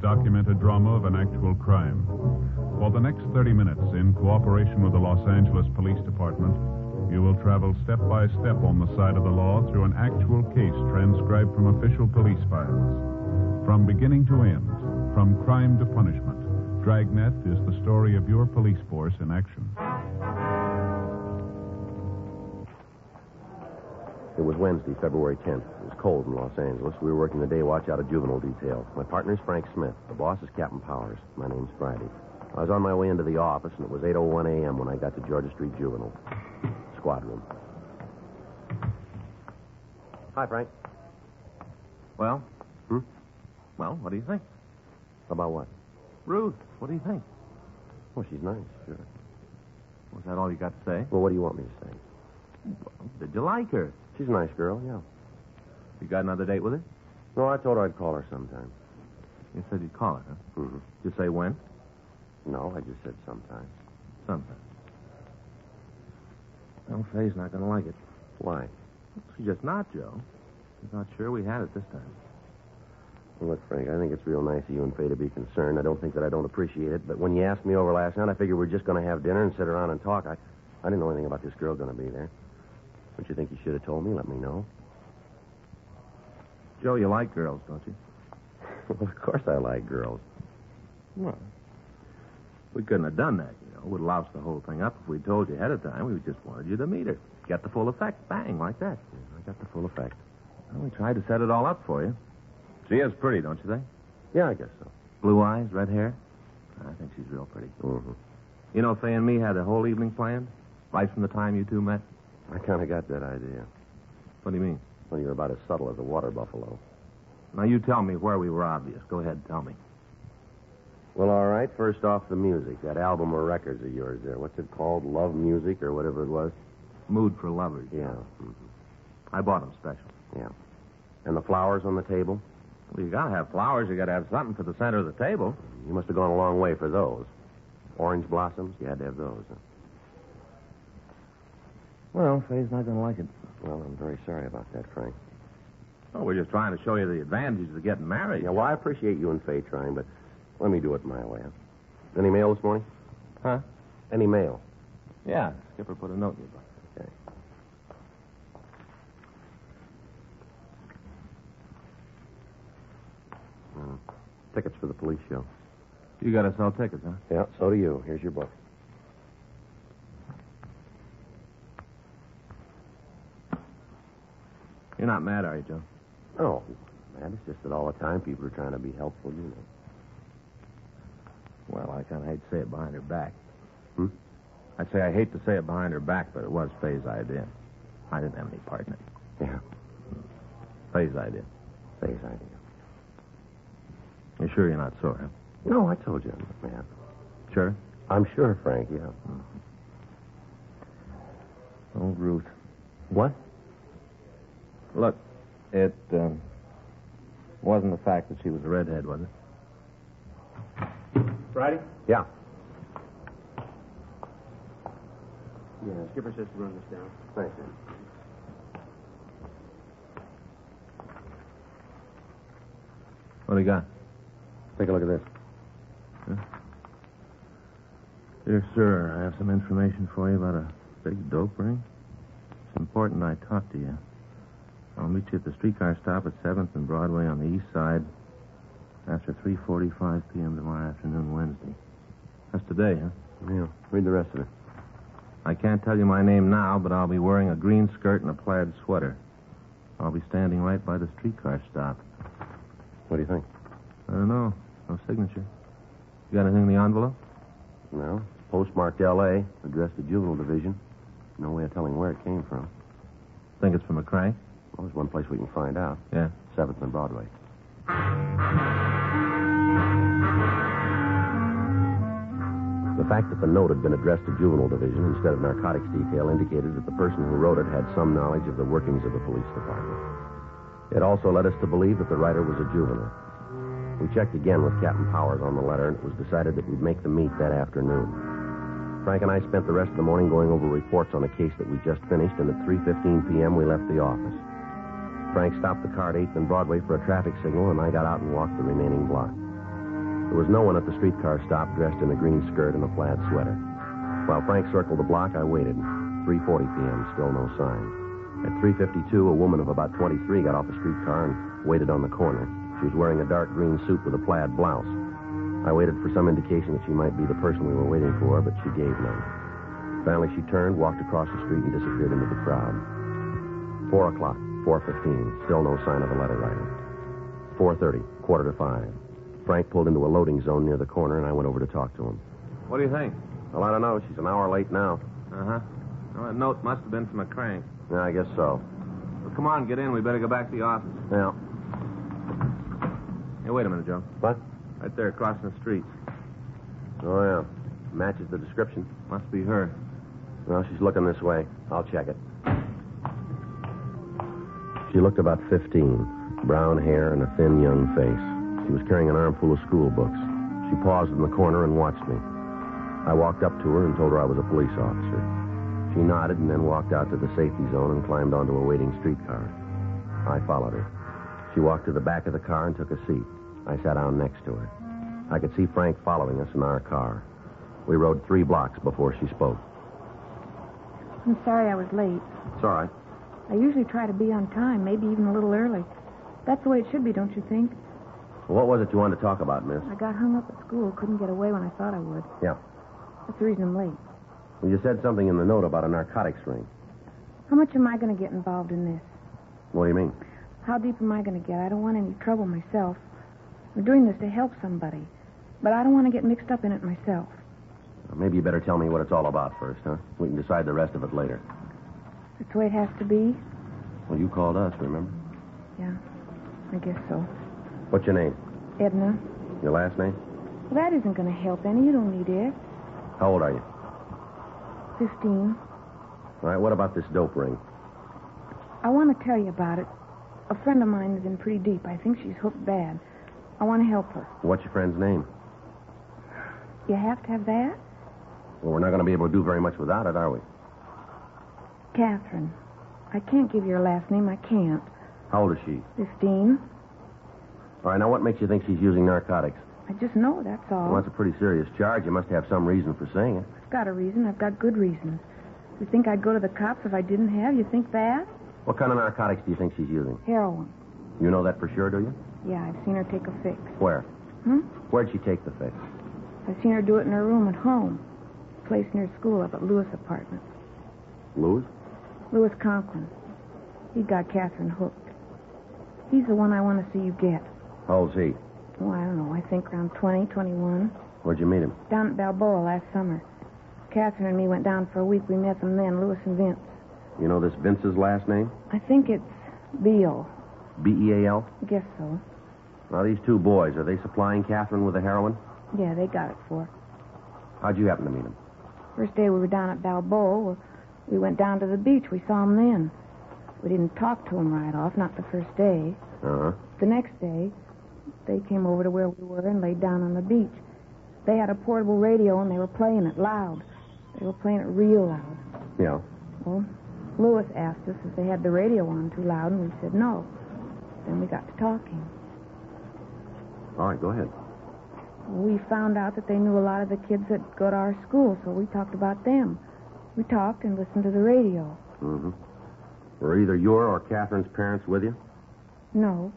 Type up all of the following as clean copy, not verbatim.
documented drama of an actual crime. For the next 30 minutes, in cooperation with the Los Angeles Police Department, you will travel step by step on the side of the law through an actual case transcribed from official police files. From beginning to end, from crime to punishment, Dragnet is the story of your police force in action. It was Wednesday, February 10th. It was cold in Los Angeles. We were working the day watch out of juvenile detail. My partner's Frank Smith. The boss is Captain Powers. My name's Friday. I was on my way into the office, and it was 8:01 a.m. when I got to Georgia Street Juvenile. Squad room. Hi, Frank. Well? Well, what do you think? About what? Ruth, what do you think? Well, she's nice, sure. Was that all you got to say? Well, what do you want me to say? Well, did you like her? She's a nice girl, yeah. You got another date with her? No, I told her I'd call her sometime. You said you'd call her, huh? Mm-hmm. Did you say when? No, I just said sometime. Sometime. Well, Faye's not going to like it. Why? She's just not, Joe. She's not sure we had it this time. Well, look, Frank, I think it's real nice of you and Faye to be concerned. I don't think that I don't appreciate it, but when you asked me over last night, I figured we were just going to have dinner and sit around and talk. I didn't know anything about this girl going to be there. Don't you think you should have told me? Let me know. Joe, you like girls, don't you? Well, of course I like girls. Well, we couldn't have done that, you know. Would have loused the whole thing up if we'd told you ahead of time. We just wanted you to meet her. Get the full effect. Bang, like that. Yeah, I got the full effect. Well, we tried to set it all up for you. She is pretty, don't you think? Yeah, I guess so. Blue eyes, red hair. I think she's real pretty. Mm-hmm. You know, Faye and me had the whole evening planned, right from the time you two met. I kind of got that idea. What do you mean? Well, you're about as subtle as a water buffalo. Now, you tell me where we were obvious. Go ahead, tell me. Well, all right. First off, the music. That album of records of yours there. What's it called? Love Music or whatever it was? Mood for Lovers. Yeah. Mm-hmm. I bought them special. Yeah. And the flowers on the table? Well, you got to have flowers. You got to have something for the center of the table. You must have gone a long way for those. Orange blossoms? You had to have those. Huh? Well, Faye's not going to like it. Well, I'm very sorry about that, Frank. Oh, we're just trying to show you the advantages of getting married. Yeah, well, I appreciate you and Faye trying, but let me do it my way. Huh? Any mail this morning? Huh? Any mail? Yeah. Skipper put a note in your book. Okay. Tickets for the police show. You got to sell tickets, huh? Yeah, so do you. Here's your book. You're not mad, are you, Joe? Oh, man, it's just that all the time people are trying to be helpful, you know. Well, I kind of hate to say it behind her back. Hmm? I'd say I hate to say it behind her back, but it was Faye's idea. I didn't have any part in it. Yeah, Faye's idea. Faye's idea. You're sure you're not sore, huh? No, I told you I'm not mad. Sure? I'm sure, Frank, yeah. Oh, Ruth. What? Look, it wasn't the fact that she was a redhead, was it? Friday? Yeah. Yeah, Skipper says to run this down. Thanks, man. What do you got? Take a look at this. Dear sir, I have some information for you about a big dope ring. It's important I talk to you. I'll meet you at the streetcar stop at 7th and Broadway on the east side after 3:45 p.m. tomorrow afternoon, Wednesday. That's today, huh? Yeah, read the rest of it. I can't tell you my name now, but I'll be wearing a green skirt and a plaid sweater. I'll be standing right by the streetcar stop. What do you think? I don't know. No signature. You got anything in the envelope? No. It's postmarked L.A., addressed to Juvenile Division. No way of telling where it came from. Think it's from a crank? Well, there's one place we can find out. Yeah. 7th and Broadway. The fact that the note had been addressed to Juvenile Division instead of Narcotics Detail indicated that the person who wrote it had some knowledge of the workings of the police department. It also led us to believe that the writer was a juvenile. We checked again with Captain Powers on the letter, and it was decided that we'd make the meet that afternoon. Frank and I spent the rest of the morning going over reports on a case that we just finished, and at 3:15 p.m. we left the office. Frank stopped the car at 8th and Broadway for a traffic signal, and I got out and walked the remaining block. There was no one at the streetcar stop dressed in a green skirt and a plaid sweater. While Frank circled the block, I waited. 3:40 p.m., still no sign. At 3:52, a woman of about 23 got off the streetcar and waited on the corner. She was wearing a dark green suit with a plaid blouse. I waited for some indication that she might be the person we were waiting for, but she gave none. Finally, she turned, walked across the street, and disappeared into the crowd. 4 o'clock, 4:15, still no sign of the letter writer. 4:30, 4:45. Frank pulled into a loading zone near the corner, and I went over to talk to him. What do you think? Well, I don't know. She's an hour late now. Uh-huh. Well, that note must have been from a crank. Yeah, I guess so. Well, come on, get in. We better go back to the office. Yeah. Hey, wait a minute, Joe. What? Right there, crossing the street. Oh, yeah. Matches the description. Must be her. Well, she's looking this way. I'll check it. She looked about 15. Brown hair and a thin, young face. She was carrying an armful of school books. She paused in the corner and watched me. I walked up to her and told her I was a police officer. She nodded and then walked out to the safety zone and climbed onto a waiting streetcar. I followed her. She walked to the back of the car and took a seat. I sat down next to her. I could see Frank following us in our car. We rode 3 blocks before she spoke. I'm sorry I was late. It's all right. I usually try to be on time, maybe even a little early. That's the way it should be, don't you think? Well, what was it you wanted to talk about, miss? I got hung up at school, couldn't get away when I thought I would. Yeah. That's the reason I'm late. Well, you said something in the note about a narcotics ring. How much am I going to get involved in this? What do you mean? How deep am I going to get? I don't want any trouble myself. I'm doing this to help somebody, but I don't want to get mixed up in it myself. Well, maybe you better tell me what it's all about first, huh? We can decide the rest of it later. That's the way it has to be? Well, you called us, remember? Yeah, I guess so. What's your name? Edna. Your last name? Well, that isn't going to help any. You don't need it. How old are you? 15. All right, what about this dope ring? I want to tell you about it. A friend of mine is in pretty deep. I think she's hooked bad. I want to help her. What's your friend's name? You have to have that? Well, we're not going to be able to do very much without it, are we? Catherine. I can't give you her last name. I can't. How old is she? 15. All right, now what makes you think she's using narcotics? I just know, that's all. Well, that's a pretty serious charge. You must have some reason for saying it. I've got a reason. I've got good reasons. You think I'd go to the cops if I didn't have? You think that? What kind of narcotics do you think she's using? Heroin. You know that for sure, do you? Yeah, I've seen her take a fix. Where? Hmm? Where'd she take the fix? I've seen her do it in her room at home. A place near school up at Lewis Apartments. Louis? Louis Conklin. He got Catherine hooked. He's the one I want to see you get. How old's he? Oh, I don't know. I think around 20, 21. Where'd you meet him? Down at Balboa last summer. Catherine and me went down for a week. We met them then, Louis and Vince. You know this Vince's last name? I think it's Beal. B-E-A-L? I guess so. Now, these 2 boys, are they supplying Catherine with the heroin? Yeah, they got it for her. How'd you happen to meet them? First day we were down at Balboa, we went down to the beach. We saw them then. We didn't talk to them right off, not the first day. Uh-huh. The next day, they came over to where we were and laid down on the beach. They had a portable radio, and they were playing it loud. They were playing it real loud. Yeah. Well, Louis asked us if they had the radio on too loud, and we said no. Then we got to talking. All right, go ahead. We found out that they knew a lot of the kids that go to our school, so we talked about them. We talked and listened to the radio. Mm-hmm. Were either your or Catherine's parents with you? No.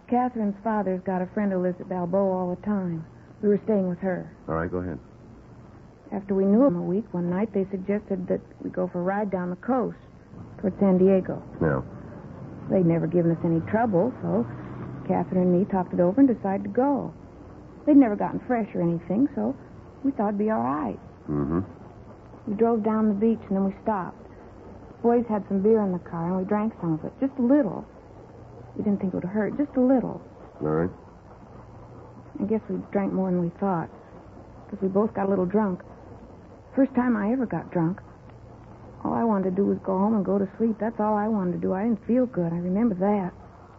Catherine's father's got a friend who lives at Balboa all the time. We were staying with her. All right, go ahead. After we knew them a week, one night they suggested that we go for a ride down the coast toward San Diego. Yeah. They'd never given us any trouble, so Catherine and me talked it over and decided to go. They'd never gotten fresh or anything, so we thought it'd be all right. Mm-hmm. We drove down the beach, and then we stopped. Boys had some beer in the car, and we drank some of it, just a little. We didn't think it would hurt, just a little. All right. I guess we drank more than we thought, because we both got a little drunk. First time I ever got drunk. All I wanted to do was go home and go to sleep. That's all I wanted to do. I didn't feel good. I remember that.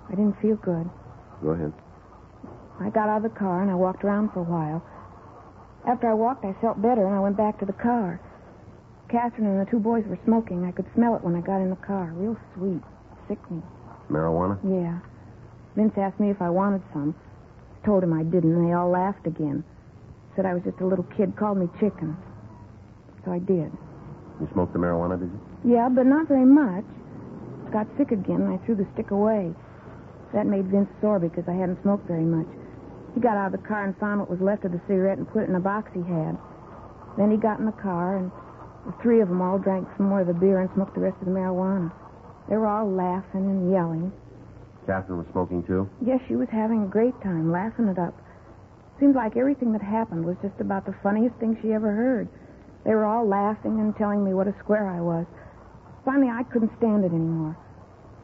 I didn't feel good. Go ahead. I got out of the car, and I walked around for a while. After I walked, I felt better, and I went back to the car. Catherine and the 2 boys were smoking. I could smell it when I got in the car. Real sweet. Sickening. Marijuana? Yeah. Vince asked me if I wanted some. told him I didn't, and they all laughed again. Said I was just a little kid, called me chicken. So I did. You smoked the marijuana, did you? Yeah, but not very much. Got sick again, and I threw the stick away. That made Vince sore because I hadn't smoked very much. He got out of the car and found what was left of the cigarette and put it in a box he had. Then he got in the car, and the three of them all drank some more of the beer and smoked the rest of the marijuana. They were all laughing and yelling. Catherine was smoking, too? Yes, she was having a great time, laughing it up. Seemed like everything that happened was just about the funniest thing she ever heard. They were all laughing and telling me what a square I was. Finally, I couldn't stand it anymore.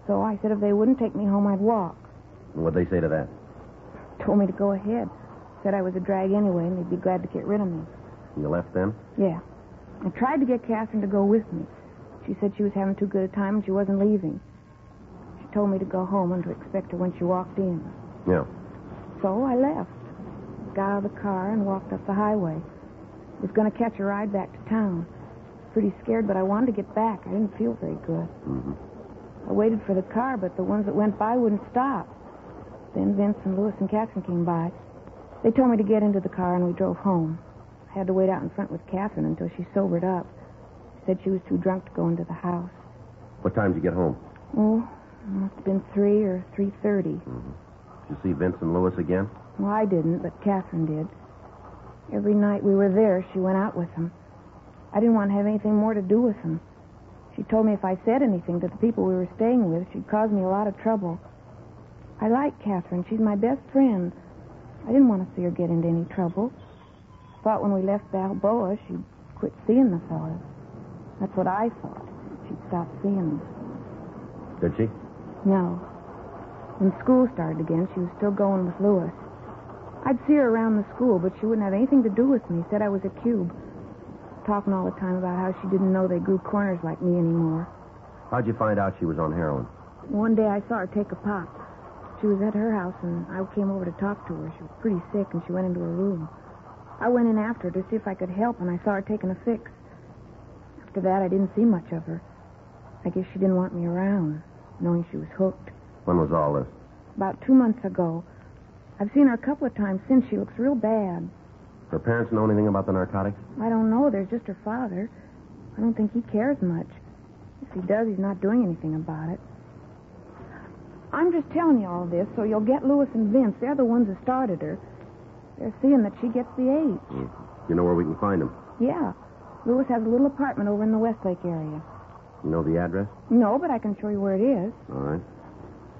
So I said if they wouldn't take me home, I'd walk. And what'd they say to that? Told me to go ahead. Said I was a drag anyway, and they'd be glad to get rid of me. You left then? Yeah. I tried to get Catherine to go with me. She said she was having too good a time and she wasn't leaving. She told me to go home and to expect her when she walked in. Yeah. So I left. Got out of the car and walked up the highway. Was going to catch a ride back to town. Pretty scared, but I wanted to get back. I didn't feel very good. Mm-hmm. I waited for the car, but the ones that went by wouldn't stop. Then Vince and Louis and Catherine came by. They told me to get into the car, and we drove home. I had to wait out in front with Catherine until she sobered up. She said she was too drunk to go into the house. What time did you get home? Oh, it must have been 3 or 3:30. Mm-hmm. Did you see Vince and Louis again? Well, I didn't, but Catherine did. Every night we were there, she went out with them. I didn't want to have anything more to do with them. She told me if I said anything to the people we were staying with, she'd cause me a lot of trouble. I like Catherine. She's my best friend. I didn't want to see her get into any trouble. Thought when we left Balboa, she'd quit seeing the fellas. That's what I thought. She'd stop seeing them. Did she? No. When school started again, she was still going with Louis. I'd see her around the school, but she wouldn't have anything to do with me. Said I was a cube. Talking all the time about how she didn't know they grew corners like me anymore. How'd you find out she was on heroin? One day I saw her take a pop. She was at her house, and I came over to talk to her. She was pretty sick, and she went into her room. I went in after her to see if I could help, and I saw her taking a fix. After that, I didn't see much of her. I guess she didn't want me around, knowing she was hooked. When was all this? About 2 months ago. I've seen her a couple of times since. She looks real bad. Her parents know anything about the narcotics? I don't know. There's just her father. I don't think he cares much. If he does, he's not doing anything about it. I'm just telling you all this so you'll get Louis and Vince. They're the ones that started her. They're seeing that she gets the H. You know where we can find them? Yeah. Louis has a little apartment over in the Westlake area. You know the address? No, but I can show you where it is. All right.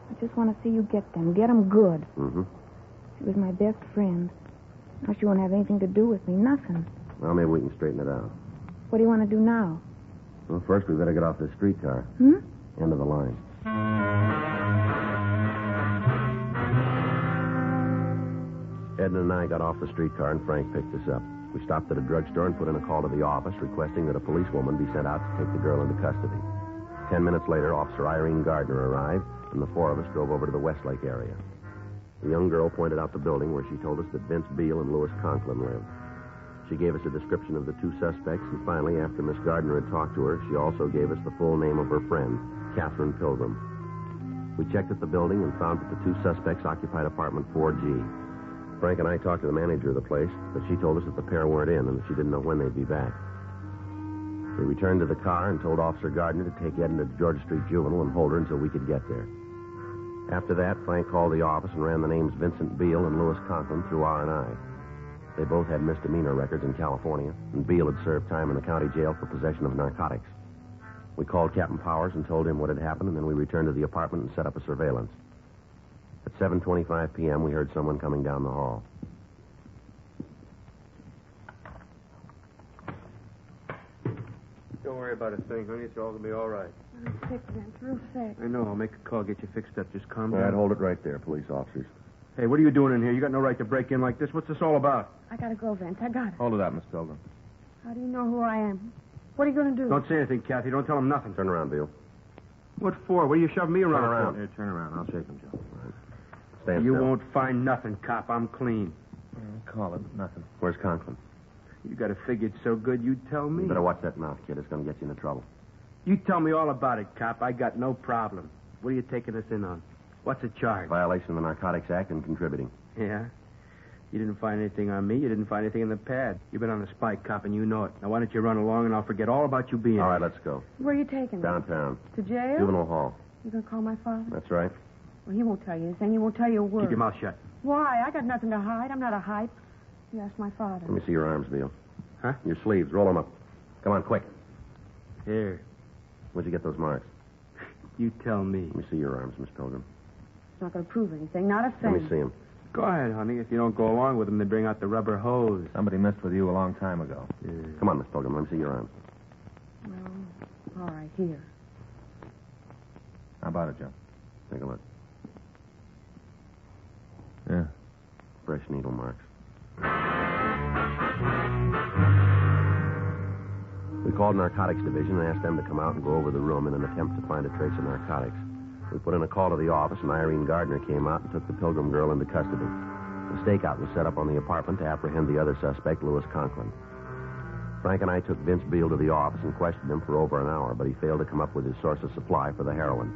I just want to see you get them. Get them good. Mm-hmm. She was my best friend. Now she won't have anything to do with me. Nothing. Well, maybe we can straighten it out. What do you want to do now? Well, first we better get off this streetcar. End of the line. Edna and I got off the streetcar, and Frank picked us up. We stopped at a drugstore and put in a call to the office requesting that a policewoman be sent out to take the girl into custody. 10 minutes later, Officer Irene Gardner arrived, and the four of us drove over to the Westlake area. The young girl pointed out the building where she told us that Vince Beale and Louis Conklin lived. She gave us a description of the two suspects, and finally, after Miss Gardner had talked to her, she also gave us the full name of her friend, Catherine Pilgrim. We checked at the building and found that the two suspects occupied apartment 4G. Frank and I talked to the manager of the place, but she told us that the pair weren't in and that she didn't know when they'd be back. We returned to the car and told Officer Gardner to take Edna to Georgia Street Juvenile and hold her until we could get there. After that, Frank called the office and ran the names Vincent Beale and Louis Conklin through R&I. They both had misdemeanor records in California, and Beale had served time in the county jail for possession of narcotics. We called Captain Powers and told him what had happened, and then we returned to the apartment and set up a surveillance. At 7:25 p.m., we heard someone coming down the hall. Don't worry about a thing, honey. It's all going to be all right. I'm sick, Vince. Real sick. I know. I'll make a call, get you fixed up. Just calm All down. right, hold it right there, police officers. Hey, what are you doing in here? You got no right to break in like this. What's this all about? I gotta go, Vince. I got it. Hold it up, Miss Pilgrim. How do you know who I am? What are you going to do? Don't say anything, Kathy. Don't tell him nothing. Turn around, Beale. What for? What are you shoving me around Turn around. for? Here, turn around. I'll shake him, Joe. Stand You still. won't find nothing, cop. I'm clean. Call it. Nothing. Where's Conklin? You got it figured so good, you tell me. You better watch that mouth, kid. It's going to get you into trouble. You tell me all about it, cop. I got no problem. What are you taking us in on? What's the charge? Violation of the Narcotics Act and contributing. Yeah? You didn't find anything on me. You didn't find anything in the pad. You've been on the spy cop, and you know it. Now, why don't you run along, and I'll forget all about you being All right, here. let's go. Where are you taking me? Downtown. To jail? Juvenile hall. You gonna call my father? That's right. Well, he won't tell you anything. He won't tell you a word. Keep your mouth shut. Why? I got nothing to hide. I'm not a hype. You ask my father. Let me see your arms, Beale. Huh? Your sleeves. Roll them up. Come on, quick. Here. Where'd you get those marks? You tell me. Let me see your arms, Miss Pilgrim. It's not gonna prove anything. Not a thing. Let me see them. Go ahead, honey. If you don't go along with them, they bring out the rubber hose. Somebody messed with you a long time ago. Come on, Miss Pilgrim. Let me see your arms. Well, all right, here. How about it, Joe? Take a look. Yeah. Fresh needle marks. We called Narcotics Division and asked them to come out and go over the room in an attempt to find a trace of narcotics. We put in a call to the office, and Irene Gardner came out and took the Pilgrim girl into custody. A stakeout was set up on the apartment to apprehend the other suspect, Lewis Conklin. Frank and I took Vince Beale to the office and questioned him for over an hour, but he failed to come up with his source of supply for the heroin.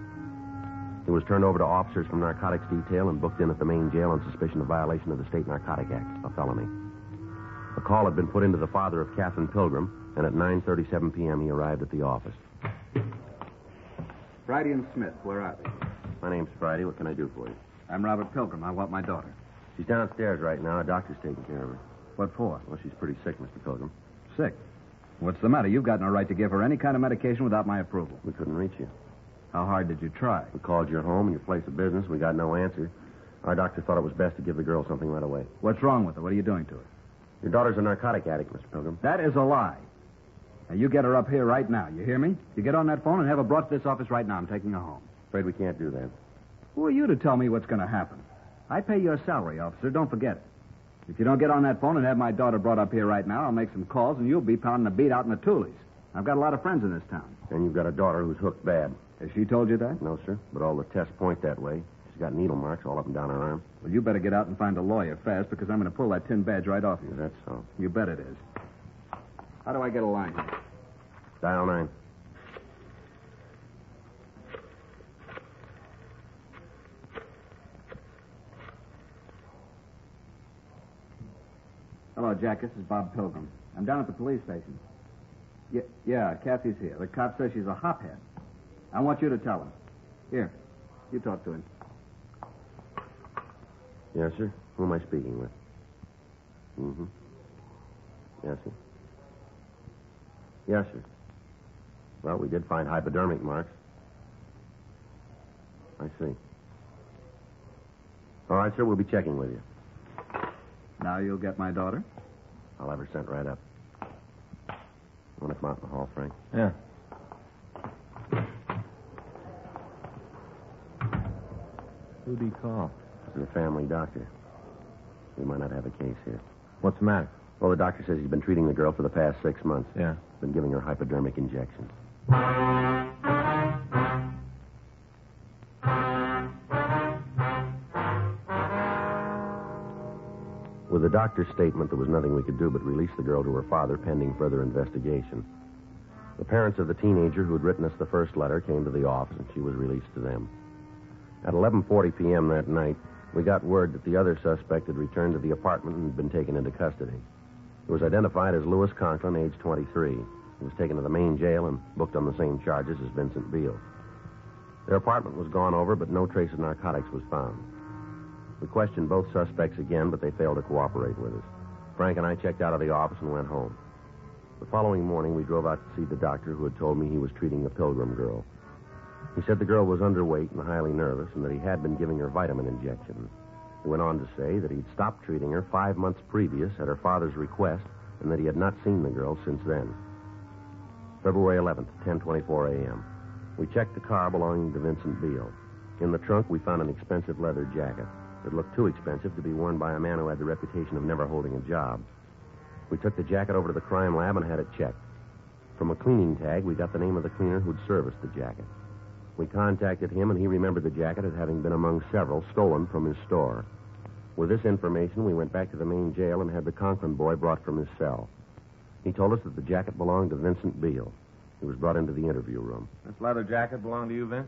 He was turned over to officers from Narcotics Detail and booked in at the main jail on suspicion of violation of the State Narcotic Act, a felony. A call had been put into the father of Catherine Pilgrim, and at 9:37 p.m. he arrived at the office. Friday and Smith, where are they? My name's Friday. What can I do for you? I'm Robert Pilgrim. I want my daughter. She's downstairs right now. A doctor's taking care of her. What for? Well, she's pretty sick, Mr. Pilgrim. Sick. What's the matter? You've got no right to give her any kind of medication without my approval. We couldn't reach you. How hard did you try? We called your home and your place of business. We got no answer. Our doctor thought it was best to give the girl something right away. What's wrong with her? What are you doing to her? Your daughter's a narcotic addict, Mr. Pilgrim. That is a lie. Now, you get her up here right now. You hear me? You get on that phone and have her brought to this office right now. I'm taking her home. Afraid we can't do that. Who are you to tell me what's going to happen? I pay your salary, officer. Don't forget it. If you don't get on that phone and have my daughter brought up here right now, I'll make some calls and you'll be pounding the beat out in the Toolies. I've got a lot of friends in this town. And you've got a daughter who's hooked bad. Has she told you that? No, sir. But all the tests point that way. She's got needle marks all up and down her arm. Well, you better get out and find a lawyer fast because I'm going to pull that tin badge right off you. That's so. You bet it is. How do I get a line here? Dial 9. Hello, Jack. This is Bob Pilgrim. I'm down at the police station. Yeah, Kathy's here. The cop says she's a hophead. I want you to tell him. Here, you talk to him. Yes, sir. Who am I speaking with? Mm-hmm. Yes, sir. Yes, sir. Well, we did find hypodermic marks. I see. All right, sir. We'll be checking with you. Now you'll get my daughter? I'll have her sent right up. Want to come out in the hall, Frank? Yeah. Who'd he call? This is a family doctor. We might not have a case here. What's the matter? Well, the doctor says he's been treating the girl for the past 6 months. Yeah. Been giving her hypodermic injections. With the doctor's statement, there was nothing we could do but release the girl to her father pending further investigation. The parents of the teenager who had written us the first letter came to the office, and she was released to them. At 11:40 p.m. that night, we got word that the other suspect had returned to the apartment and had been taken into custody. He was identified as Lewis Conklin, age 23. He was taken to the main jail and booked on the same charges as Vincent Beale. Their apartment was gone over, but no trace of narcotics was found. We questioned both suspects again, but they failed to cooperate with us. Frank and I checked out of the office and went home. The following morning, we drove out to see the doctor who had told me he was treating the Pilgrim girl. He said the girl was underweight and highly nervous and that he had been giving her vitamin injections. He went on to say that he'd stopped treating her 5 months previous at her father's request and that he had not seen the girl since then. February 11th, 10:24 a.m. We checked the car belonging to Vincent Beale. In the trunk, we found an expensive leather jacket. It looked too expensive to be worn by a man who had the reputation of never holding a job. We took the jacket over to the crime lab and had it checked. From a cleaning tag, we got the name of the cleaner who'd serviced the jacket. We contacted him, and he remembered the jacket as having been among several stolen from his store. With this information, we went back to the main jail and had the Conklin boy brought from his cell. He told us that the jacket belonged to Vincent Beale. He was brought into the interview room. This leather jacket belong to you, Vince?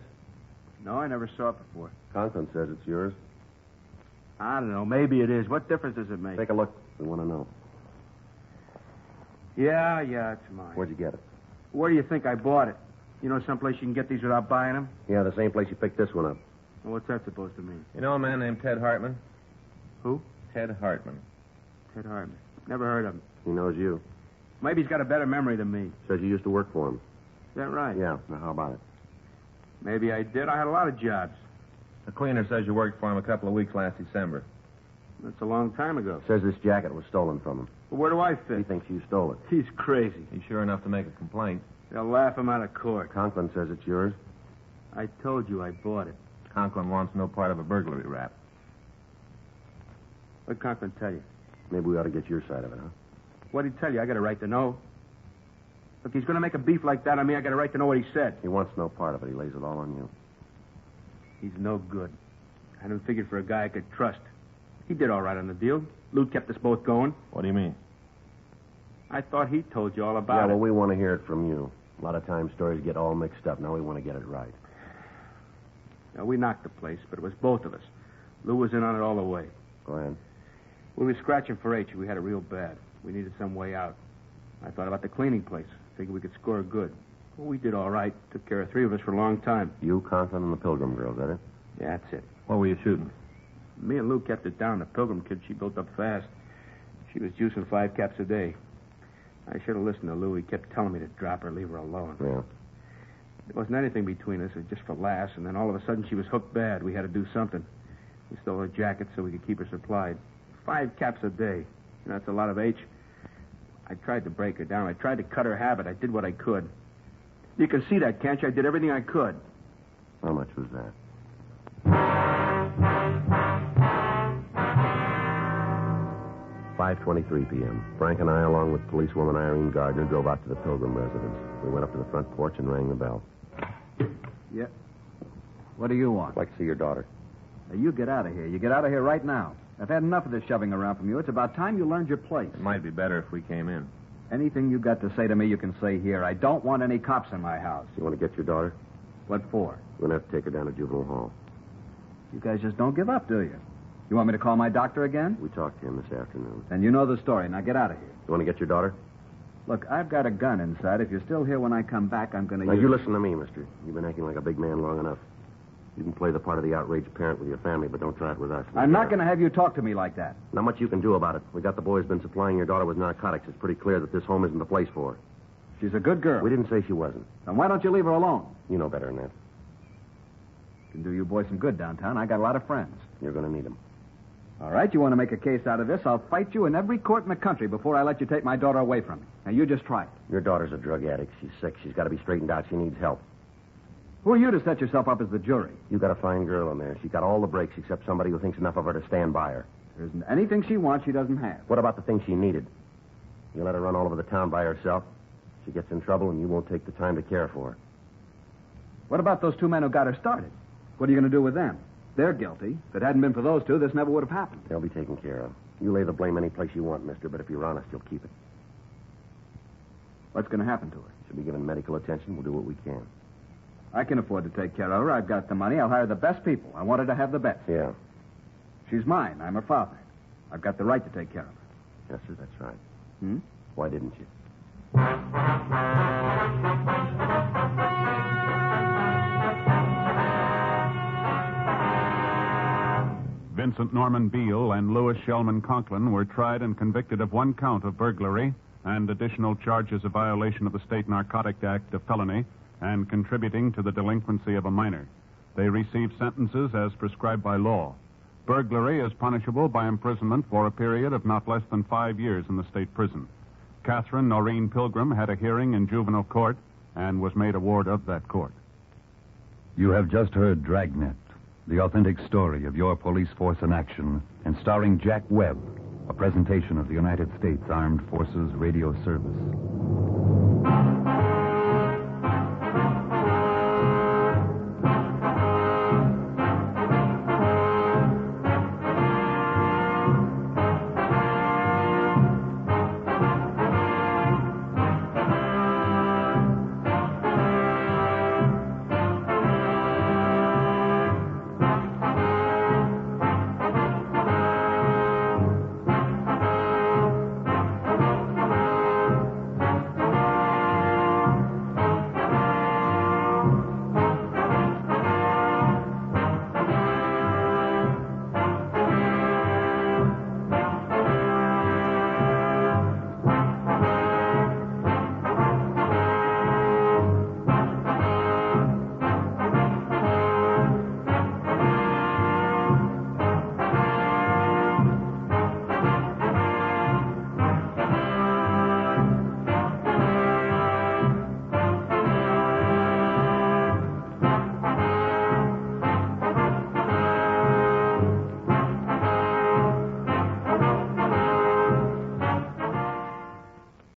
No, I never saw it before. Conklin says it's yours. I don't know. Maybe it is. What difference does it make? Take a look. We want to know. Yeah, it's mine. Where'd you get it? Where do you think I bought it? You know someplace you can get these without buying them? Yeah, the same place you picked this one up. Well, what's that supposed to mean? You know a man named Ted Hartman? Who? Ted Hartman. Ted Hartman. Never heard of him. He knows you. Maybe he's got a better memory than me. Says you used to work for him. Is that right? Yeah. Now, how about it? Maybe I did. I had a lot of jobs. The cleaner says you worked for him a couple of weeks last December. That's a long time ago. Says this jacket was stolen from him. Well, where do I He fit? thinks you stole it. He's crazy. He's sure enough to make a complaint. They'll laugh him out of court. Conklin says it's yours. I told you I bought it. Conklin wants no part of a burglary rap. What'd Conklin tell you? Maybe we ought to get your side of it, huh? What'd he tell you? I got a right to know. Look, he's going to make a beef like that on me. I got a right to know what he said. He wants no part of it. He lays it all on you. He's no good. I hadn't figured for a guy I could trust. He did all right on the deal. Lou kept us both going. What do you mean? I thought he told you all Yeah, about well, it. we want to hear it from you. A lot of times stories get all mixed up. Now we want to get it right. Now, we knocked the place, but it was both of us. Lou was in on it all the way. Go ahead. We were scratching for H. We had it real bad. We needed some way out. I thought about the cleaning place. Figured we could score good. Well, we did all right. Took care of three of us for a long time. You, Conklin, and the Pilgrim girl, is that it? Yeah, that's it. What were you shooting? Me and Lou kept it down. The Pilgrim kid, she built up fast. She was juicing 5 caps a day. I should have listened to Lou. He kept telling me to drop her, leave her alone. Yeah. There wasn't anything between us. It was just for laughs. And then all of a sudden she was hooked bad. We had to do something. We stole her jacket so we could keep her supplied. 5 caps a day. You know, that's a lot of H. I tried to break her down. I tried to cut her habit. I did what I could. You can see that, can't you? I did everything I could. How much was that? "5:23 p.m. Frank and I, along with policewoman Irene Gardner, drove out to the Pilgrim residence. We went up to the front porch and rang the bell. Yeah. What do you want? I'd like to see your daughter. Now, you get out of here. You get out of here right now. I've had enough of this shoving around from you. It's about time you learned your place. It might be better if we came in. Anything you got to say to me, you can say here. I don't want any cops in my house. You want to get your daughter? What for? We're going to have to take her down to juvenile hall. You guys just don't give up, do you? You want me to call my doctor again? We talked to him this afternoon. Then you know the story. Now get out of here. You want to get your daughter? Look, I've got a gun inside. If you're still here when I come back, I'm going to Now, use... you listen to me, mister. You've been acting like a big man long enough. You can play the part of the outraged parent with your family, but don't try it with us. I'm not going to have you talk to me like that. Not much you can do about it. We got the boys been supplying your daughter with narcotics. It's pretty clear that this home isn't the place for her. She's a good girl. We didn't say she wasn't. Then why don't you leave her alone? You know better than that. Can do you boys some good downtown. I got a lot of friends. You're going to need them. All right, you want to make a case out of this? I'll fight you in every court in the country before I let you take my daughter away from me. Now, you just try it. Your daughter's a drug addict. She's sick. She's got to be straightened out. She needs help. Who are you to set yourself up as the jury? You got a fine girl in there. She's got all the breaks except somebody who thinks enough of her to stand by her. There isn't anything she wants she doesn't have. What about the things she needed? You let her run all over the town by herself. She gets in trouble, and you won't take the time to care for her. What about those 2 men who got her started? What are you going to do with them? They're guilty. If it hadn't been for those 2, this never would have happened. They'll be taken care of. You lay the blame any place you want, mister, but if you're honest, you'll keep it. What's going to happen to her? She'll be given medical attention. We'll do what we can. I can afford to take care of her. I've got the money. I'll hire the best people. I want her to have the best. Yeah. She's mine. I'm her father. I've got the right to take care of her. Yes, sir, that's right. Hmm? Why didn't you? Vincent Norman Beale and Louis Shellman Conklin were tried and convicted of 1 count of burglary and additional charges of violation of the State Narcotic Act of felony and contributing to the delinquency of a minor. They received sentences as prescribed by law. Burglary is punishable by imprisonment for a period of not less than 5 years in the state prison. Catherine Noreen Pilgrim had a hearing in juvenile court and was made a ward of that court. You have just heard Dragnet, the authentic story of your police force in action, and starring Jack Webb, a presentation of the United States Armed Forces Radio Service.